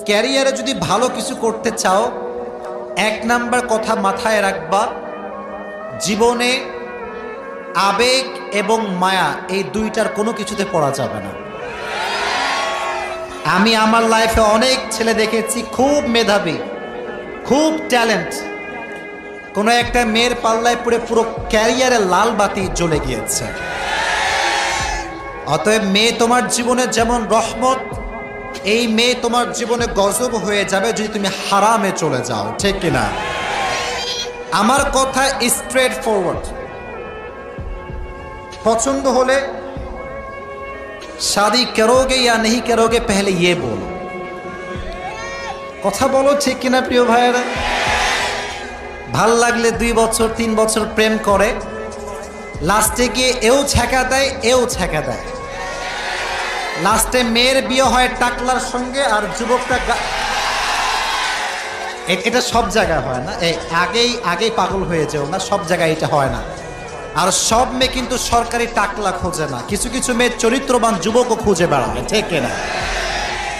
ক্যারিয়ারে যদি ভালো কিছু করতে চাও, এক নাম্বার কথা মাথায় রাখবা, জীবনে আবেগ এবং মায়া এই দুইটার কোনো কিছুতে পড়া যাবে না। আমি আমার লাইফে অনেক ছেলে দেখেছি খুব মেধাবী, খুব ট্যালেন্ট, কোনো একটা মেয়ের পাল্লায় পড়ে পুরো ক্যারিয়ারে লাল বাতি জ্বলে গিয়েছে। অতএব মেয়ে তোমার জীবনে যেমন রহমত, এই মেয়ে তোমার জীবনে গজব হয়ে যাবে যদি তুমি হারামে চলে যাও, ঠিক কিনা? আমার কথা স্ট্রেট ফরওয়ার্ড, পছন্দ হলে शादी करोगे या नहीं करोगे पहले ये बोलो। কথা বলো, ঠিক কিনা প্রিয় ভাইয়েরা? ভাল লাগলে 2 বছর 3 বছর প্রেম করে, লাস্টে গিয়ে এও ছ্যাঁকা দেয় এও ছ্যাঁকা দেয়, লাস্টে মেয়ের বিয়ে হয় টাকলার সঙ্গে আর যুবকটা এটা সব জায়গায় হয় না। এই আগেই পাগল হয়ে যাও না, সব জায়গায় এটা হয় না। আর সব মেয়ে কিন্তু সরকারি টাকলা খোঁজে না, কিছু কিছু মেয়ে চরিত্রবান যুবকও খুঁজে বেড়ায়, ঠিক কিনা?